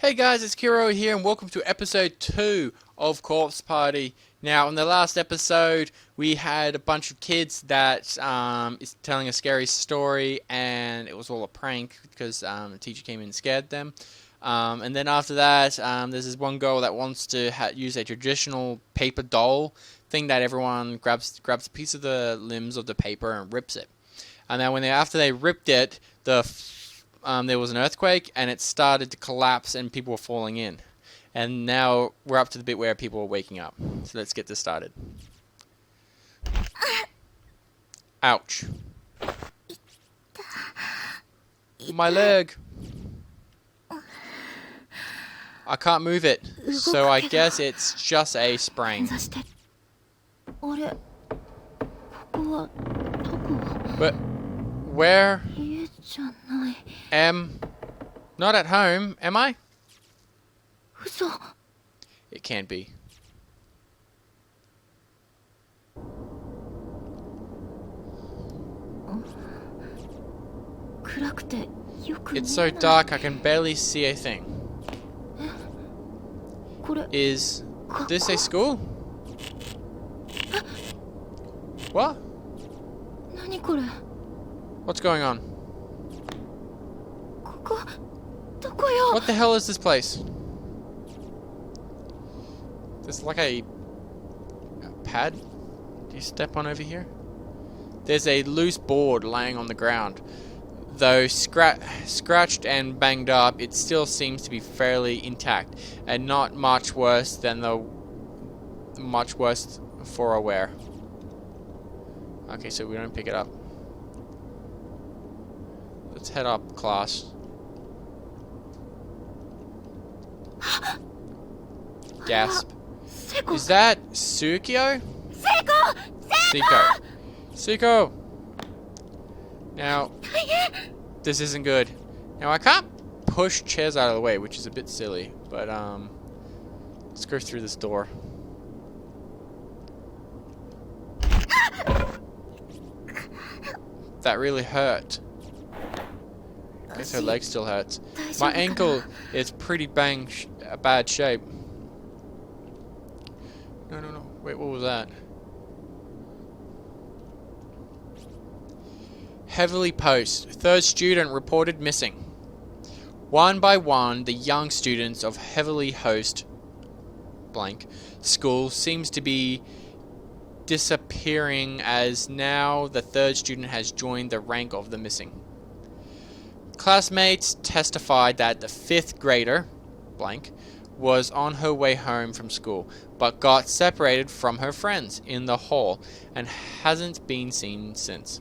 Hey guys, it's Kiro here and welcome to episode 2 of Corpse Party. Now, in the last episode, we had a bunch of kids that is telling a scary story, and it was all a prank because the teacher came in and scared them. And then after that, there's this one girl that wants to use a traditional paper doll thing that everyone grabs a piece of the limbs of the paper and rips it. And then after they ripped it, there was an earthquake and it started to collapse and people were falling in. And now we're up to the bit where people are waking up. So let's get this started. Ouch. My leg. I can't move it. So I guess it's just a sprain. But where am not at home, am I? It can't be. It's so dark I can barely see a thing. Is this a school? What? What's going on? What the hell is this place? There's like a pad. Do you step on over here? There's a loose board laying on the ground. Though scratched and banged up, it still seems to be fairly intact and not much worse than for a wear. Okay, so we don't pick it up. Let's head up, class. Gasp. Is that Sukio? Seiko! Now, this isn't good. Now, I can't push chairs out of the way, which is a bit silly, but, let's go through this door. That really hurt. I guess her leg still hurts. My ankle is pretty bad shape. No. Wait, what was that? Heavily Post. Third student reported missing. One by one, the young students of Heavily Host blank school seems to be disappearing, as now the third student has joined the rank of the missing. Classmates testified that the 5th grader blank was on her way home from school, but got separated from her friends in the hall and hasn't been seen since.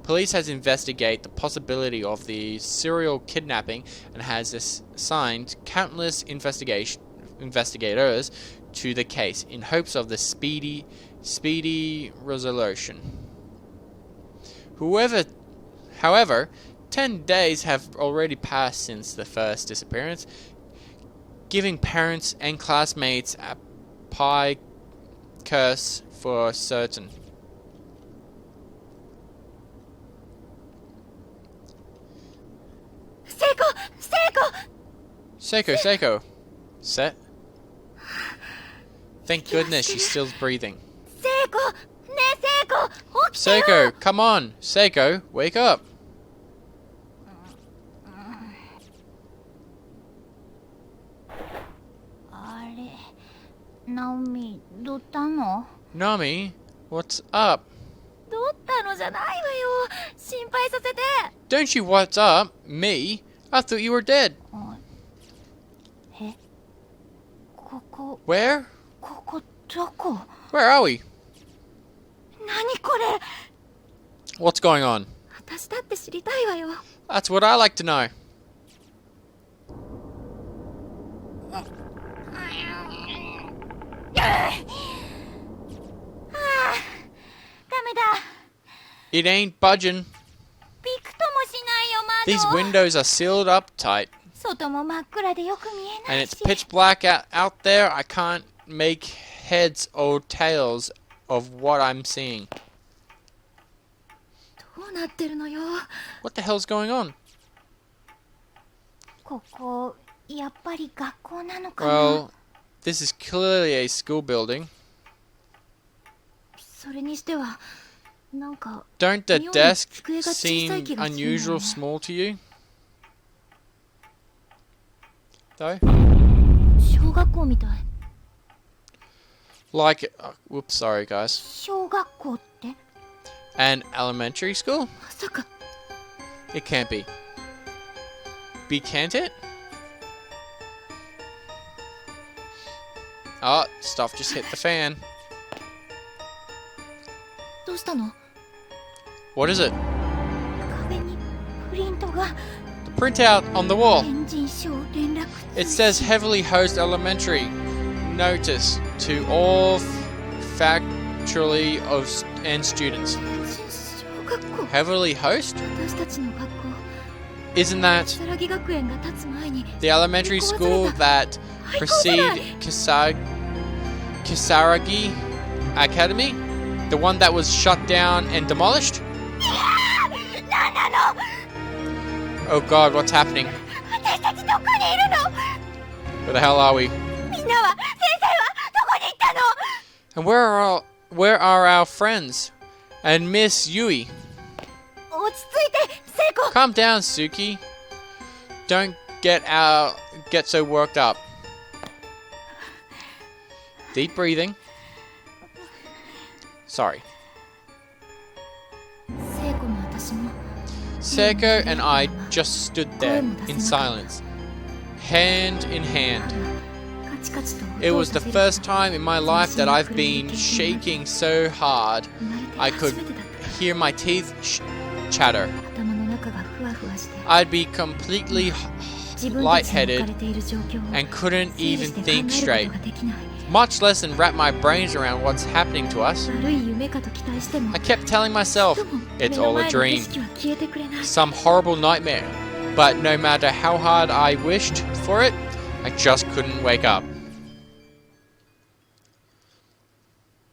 Police has investigated the possibility of the serial kidnapping and has assigned countless investigators to the case in hopes of the speedy resolution. However, 10 days have already passed since the first disappearance, giving parents and classmates a pie curse for certain. Seiko. Set. Thank goodness she's still breathing. Seiko, come on. Seiko, wake up. Nami, what's up? Don't you what's up? Me? I thought you were dead. Where? Where are we? What's going on? That's what I like to know. It ain't budging. These windows are sealed up tight. And it's pitch black out there. I can't make heads or tails of what I'm seeing. なってるのよ。 What the hell's going on? ここやっぱり学校なのかな。 Well, this is clearly a school building. それにしてはなんか Don't the 妙に desks 机が小さい seem 気がするんだよね。 unusual small to you? Though? 小学校みたい。 Like, whoops, sorry guys. 小学校って An elementary school? まさか It can't be. Can't it? Oh, stuff just hit the fan. どうしたの。 What is it? 壁にプリントが。 The printout on the wall. エンジン小連絡 It says heavily hosed elementary. Notice to all faculty and students. 小学校。 Heavily host? 私たちの学校 Isn't that 如月学園が建つ前に the elementary school that preceded Kisaragi Academy? The one that was shut down and demolished? 何なの。 Oh god, what's happening? 私たちどこにいるの。 Where the hell are we? みんなは先生はどこに行ったの。 And where are our friends? And Miss Yui? 落ち着いて聖子。 Calm down, Suki. Don't get so worked up. Deep breathing. Sorry. 聖子も私も Seiko and I just stood there in silence, hand in hand. カチカチと It was the first time in my life that I've been shaking so hard I could hear my teeth chatter. 頭の中がふわふわして I'd be completely 自分たちに置 lightheaded かれている状況を and couldn't 整理 even して考 think える straight, ことができない。 much less than wrap my brains around what's happening to us. 悪い夢かと期待しても I kept telling myself, でも it's 目の all 前 a の景 dream, 色は消えてくれない。 some horrible nightmare. But no matter how hard I wished for it, I just couldn't wake up.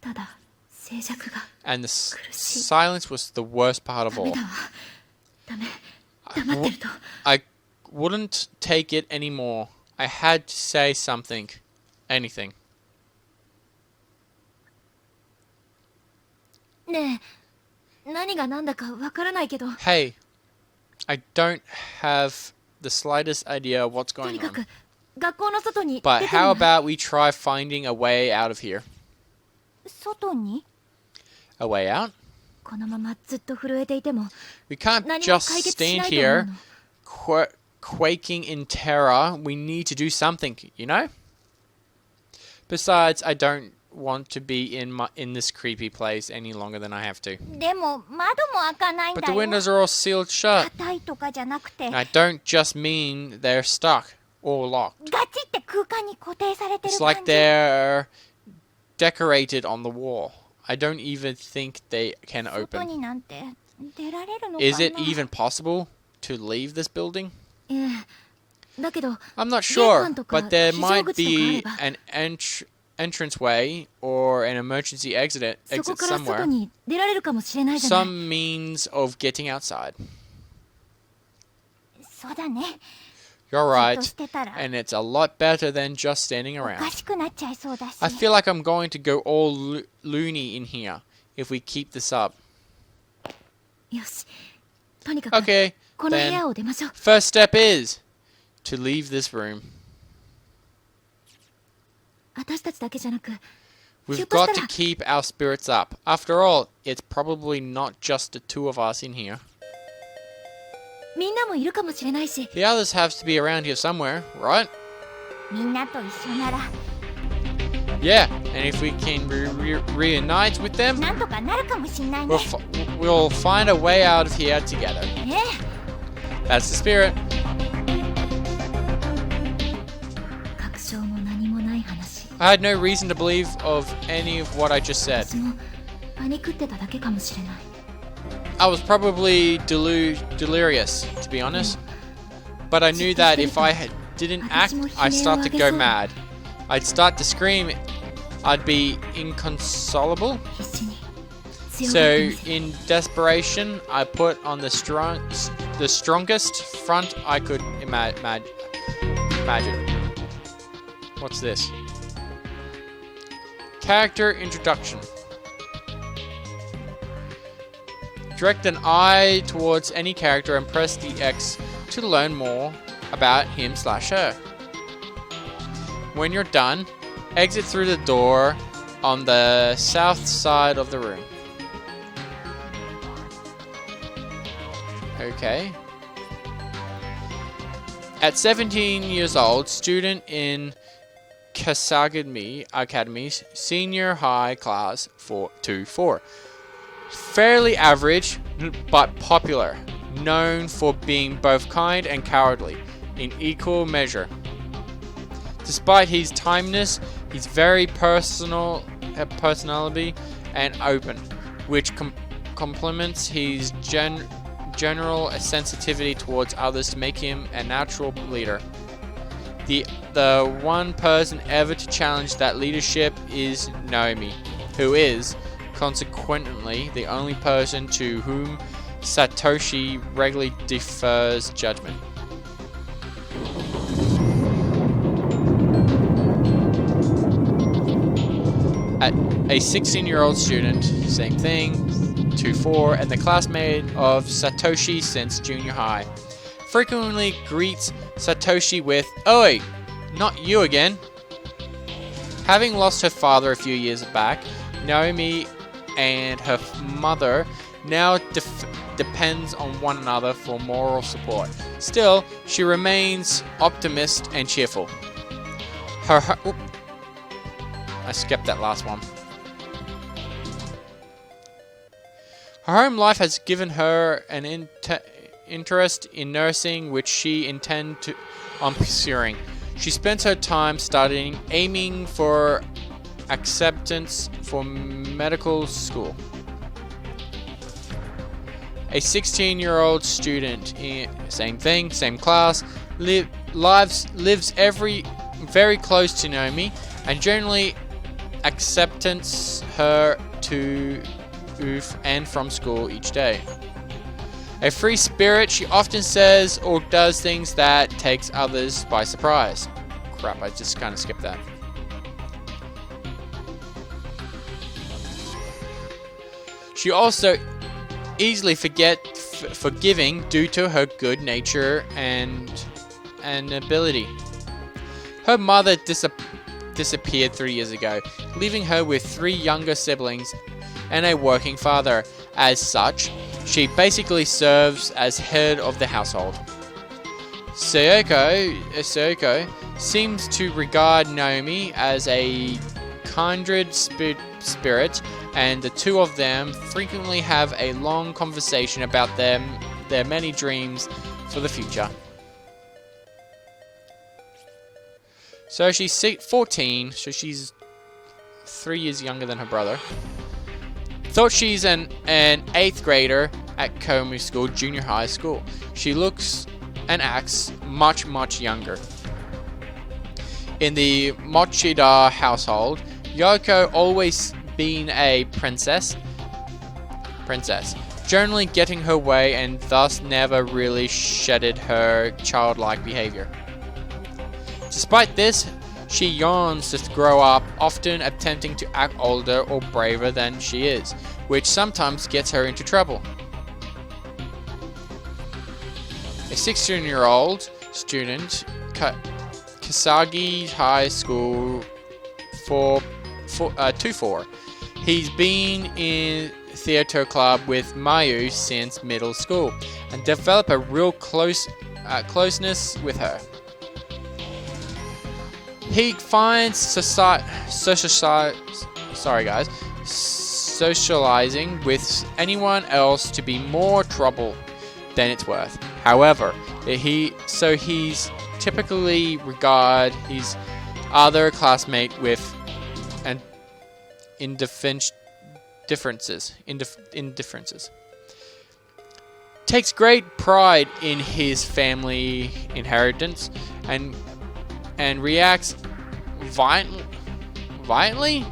ただ静寂が And the silence was the worst part of ダメ all. だわ。ダメ。黙ってると I wouldn't take it anymore. I had to say something. Anything. ねえ、何が何だかわからないけど、 Hey, I don't have the slightest idea what's と going にか on. く学校の外に But 出てみ how ない？ about we try finding a way out of here? 外に？ A way out? このままずっと震えていても We can't 何も just 解決し stand ないと思う here の。 quaking in terror. We need to do something, you know? Besides, I don't want to be in this creepy place any longer than I have to. でも窓も開かないん But だ the よ。 windows are all sealed shut. 硬いとかじゃなくて、 I don't just mean they're stuck or locked. ガチって空間に固定されてる It's 感 like じ。 they're decorated on the wall. I don't even think they can 外 open. になんて出られるのかな。 Is it even possible to leave this building? ええ。だけど、 I'm not sure, 玄関とか but there 非常 might 口とかあれ be ば、 an entranceway or an emergency exit そこ exit から外 somewhere. に出られるかもしれないじゃない。 Some means of getting outside. そうだね。 You're じっと right, してたら and it's a lot better than just standing おか around. しくなっちゃいそうだし。 I feel like I'm going to go all loony in here if we keep this up. よし。とにかく、 Okay, この部屋 then を出ましょう。 first step is to leave this room. 私たちだけじゃなく、 We've got to keep our spirits up. After all, it's probably not just the two of us in here. みんなもいるかもしれないし、 The others have to be around here somewhere, right? みんなと一緒なら Yeah, and if we can reunite with them, なんとかなるかもしれないね。 we'll find a way out of here together. ね That's the spirit. え、確証も何もない話。 I had no reason to believe of any of what I just said. 私もパニクってただけかもしれない。 I was probably delirious, to be honest. But I knew that if I didn't act, I'd start to go mad. I'd start to scream. I'd be inconsolable. 必死に強 So, がってみせる。 in desperation, I put on the strongest front I could imagine. Imagine. What's this? Character introduction. Direct an eye towards any character and press the X to learn more about him/her. When you're done, exit through the door on the south side of the room. Okay. At 17 years old, student in Kasagami Academy's senior high class 424. Fairly average, but popular. Known for being both kind and cowardly, in equal measure. Despite his timeness, he's very personality and open, which complements his general sensitivity towards others to make him a natural leader. The one person ever to challenge that leadership is Naomi, who is, consequently, the only person to whom Satoshi regularly defers judgment. At a 16-year-old student, same thing, 2-4, and the classmate of Satoshi since junior high. Frequently greets Satoshi with, "Oi, not you again." Having lost her father a few years back, Naomi and her mother now depends on one another for moral support. Still, she remains optimistic and cheerful. I skipped that last one. Her home life has given her an interest in nursing, which she intends on pursuing. She spends her time studying, aiming for acceptance for medical school. A 16-year-old student, same thing, same class, lives very close to Naomi, and generally acceptance her to and from school each day. A free spirit, she often says or does things that takes others by surprise. Crap, I just kind of skipped that. She also easily forgiving due to her good nature and ability. Her mother disappeared 3 years ago, leaving her with 3 younger siblings and a working father. As such, she basically serves as head of the household. Sayoko seems to regard Naomi as a kindred spirit, and the two of them frequently have a long conversation about their many dreams for the future. So she's 14, so she's 3 years younger than her brother. Thought she's an 8th grader at Komu School, junior high school. She looks and acts much younger. In the Mochida household, Yoko always been a princess, generally getting her way and thus never really shedded her childlike behavior. Despite this, she yearns to grow up, often attempting to act older or braver than she is, which sometimes gets her into trouble. A 16-year-old student, Kasagi High School 24. He's been in theater club with Mayu since middle school and developed a real closeness with her. He finds socializing with anyone else to be more trouble than it's worth. However, he's typically regard his other classmate with indifferences. Takes great pride in his family inheritance and reacts violently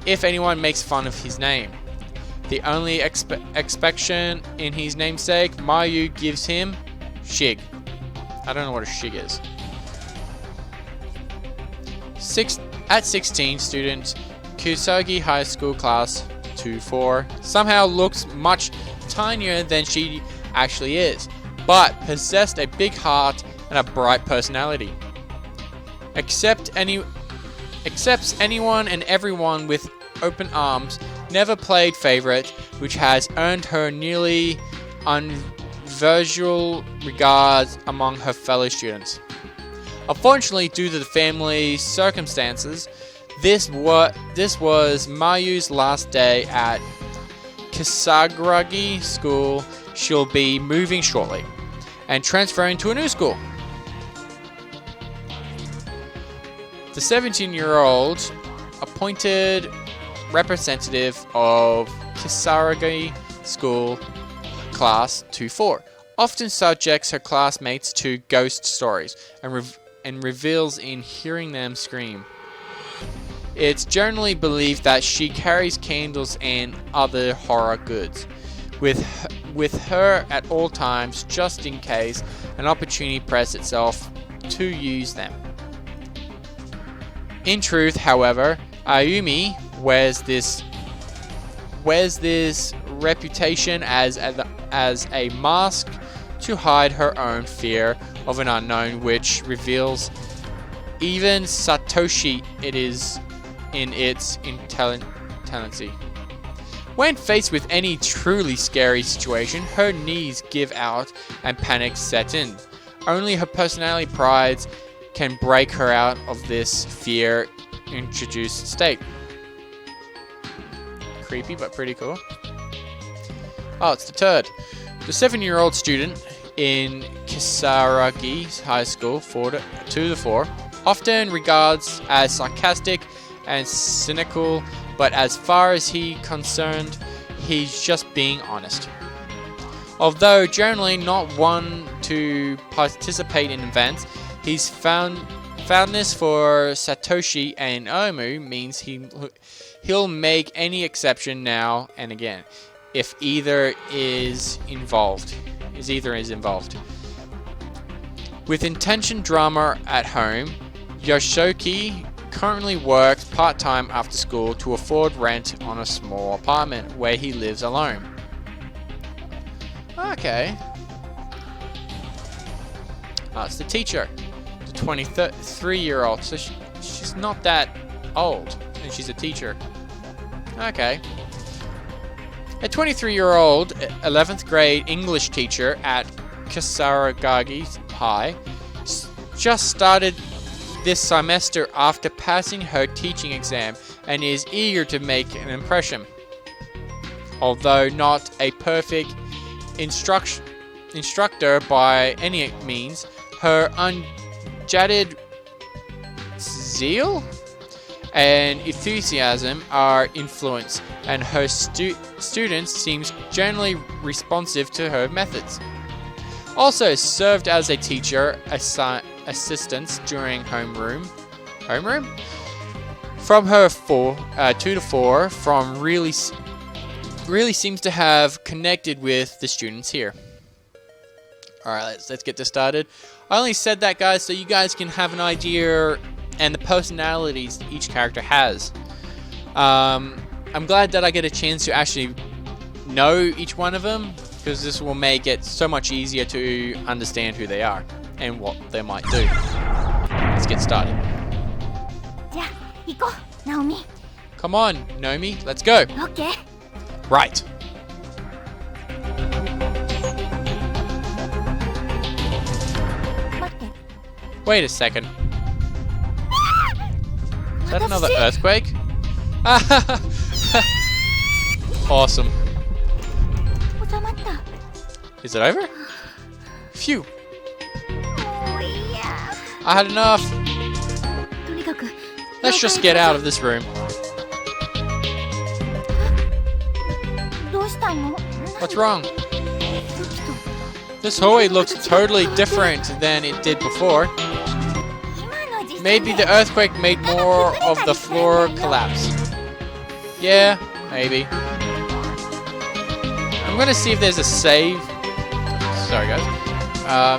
if anyone makes fun of his name. The only exception in his namesake, Mayu gives him Shig. I don't know what a Shig is. At 16, student Kusagi High School Class 2-4 somehow looks much tinier than she actually is, but possessed a big heart and a bright personality. Accepts anyone and everyone with open arms, never played favorite, which has earned her nearly unusual regards among her fellow students. Unfortunately, due to the family circumstances, this was Mayu's last day at Kisaragi School. She'll be moving shortly and transferring to a new school. The 17-year-old appointed representative of Kisaragi School Class 2-4 often subjects her classmates to ghost stories and reveals in hearing them scream. It's generally believed that she carries candles and other horror goods with her at all times, just in case an opportunity presents itself to use them. In truth, however, Ayumi wears this reputation as a mask to hide her own fear of an unknown, which reveals even Satoshi it is in its intelligence. When faced with any truly scary situation, her knees give out and panic sets in. Only her personality prides can break her out of this fear-introduced state. Creepy, but pretty cool. Oh, it's the turd. The 7-year-old student in Kisaragi High School 2-4 often regards as sarcastic and cynical, but as far as he's concerned, he's just being honest. Although generally not one to participate in events, his fondness for Satoshi and Omu means he'll make any exception now and again if either is involved. With intention drama at home, Yoshoki currently works part-time after school to afford rent on a small apartment where he lives alone. Okay. Oh, it's the teacher, the 23-year-old. So she's not that old, and she's a teacher. Okay. A 23-year-old 11th grade English teacher at Kisaragi High just started this semester after passing her teaching exam and is eager to make an impression. Although not a perfect instructor by any means, her unjaded zeal and enthusiasm are influenced, and her students seems generally responsive to her methods. Also served as a teacher assistant during homeroom from her 2-4 from really seems to have connected with the students here. Alright, let's get this started. I only said that, guys, so you guys can have an idea and the personalities each character has. I'm glad that I get a chance to actually know each one of them, because this will make it so much easier to understand who they are and what they might do. Let's get started. じゃあ行こう、ナオミ。 Come on, Nomi, let's go. Okay. Right. Wait a second. Is that another earthquake? Awesome. 収まった。 Is it over? Phew. もういいや。 I had enough. とにかく。 Let's just get out of this room. どうしたの？ What's wrong? This hallway looks totally different than it did before. Maybe the earthquake made more of the floor collapse. Yeah, maybe. I'm gonna see if there's a save. Sorry, guys.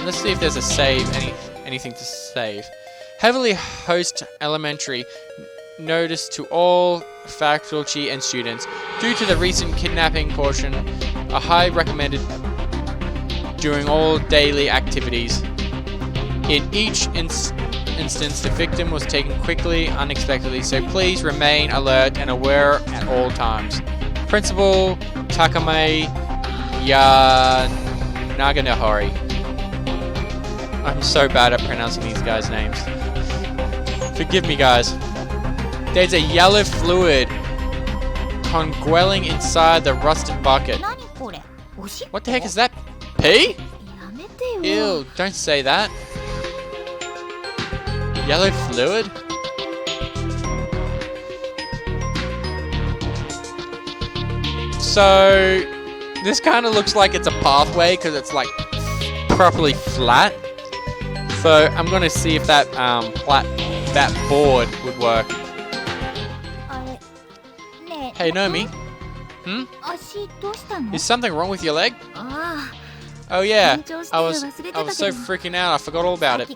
Let's see if there's a save. Anything to save. Heavily Host Elementary notice to all faculty and students. Due to the recent kidnapping caution, a high recommended during all daily activities. In each instance, the victim was taken quickly, unexpectedly, so please remain alert and aware at all times. Principal Takame Naganahori. I'm so bad at pronouncing these guys' names. Forgive me, guys. There's a yellow fluid congealing inside the rusted bucket. What the heck is that? Pee? Ew, don't say that. Yellow fluid? So, this kind of looks like it's a pathway because it's like properly flat. So, I'm going to see if that that board would work. Hey, Nomi. Is something wrong with your leg? Oh yeah, I was so freaking out, I forgot all about it.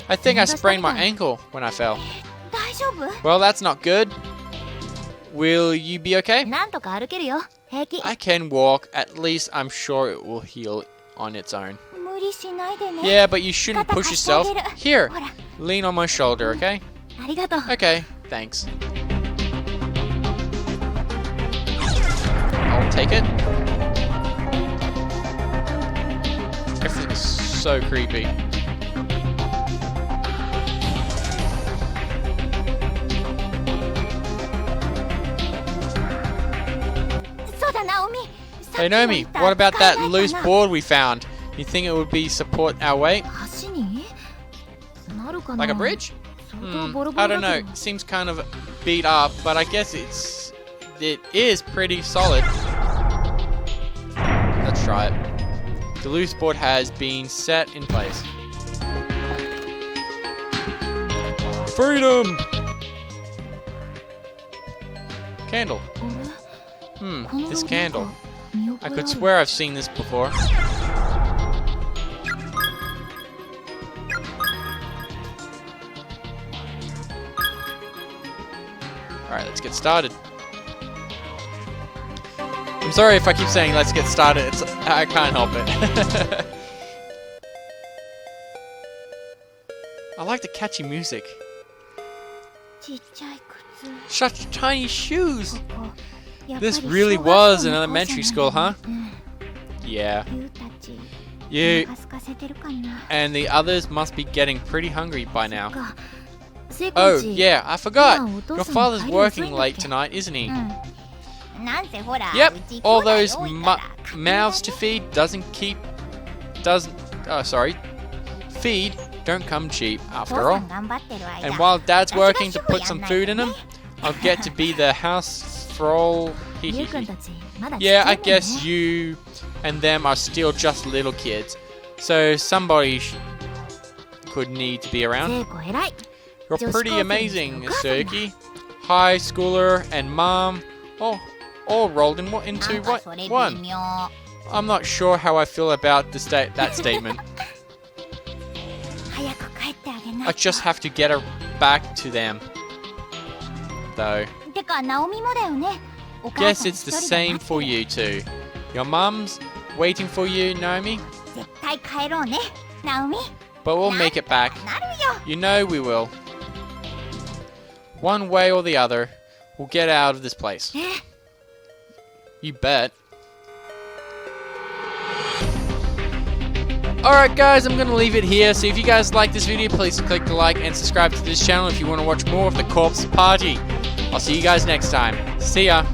I think I sprained my ankle when I fell. Well, that's not good. Will you be okay? I can walk, at least I'm sure it will heal on its own. Yeah, but you shouldn't push yourself. Here, lean on my shoulder, okay? Okay, thanks. I'll take it. Everything is so creepy. Hey Naomi, what about that loose board we found? You think it would be support our weight? Like a bridge? I don't know. It seems kind of beat up, but I guess it is pretty solid. Let's try it. The loose board has been set in place. Freedom! Candle. This candle. I could swear I've seen this before. Alright, let's get started. I'm sorry if I keep saying let's get started. I can't help it. I like the catchy music. Such tiny shoes! This really was an elementary school, huh? Yeah. You and the others must be getting pretty hungry by now. Oh, yeah, I forgot. Your father's working late tonight, isn't he? Yep, all those mouths to feed feed don't come cheap after all. And while Dad's working to put some food in them, I'll get to be the house for all. Yeah, I guess you and them are still just little kids, so somebody could need to be around. You're pretty amazing, Suki. High schooler and mom, all rolled into one. I'm not sure how I feel about that statement. I just have to get her back to them, though. Guess it's the same for you too. Your mum's waiting for you, Naomi. But we'll make it back. You know we will. One way or the other, we'll get out of this place. You bet. Alright guys, I'm going to leave it here. So if you guys like this video, please click the like and subscribe to this channel if you want to watch more of the Corpse Party. I'll see you guys next time. See ya.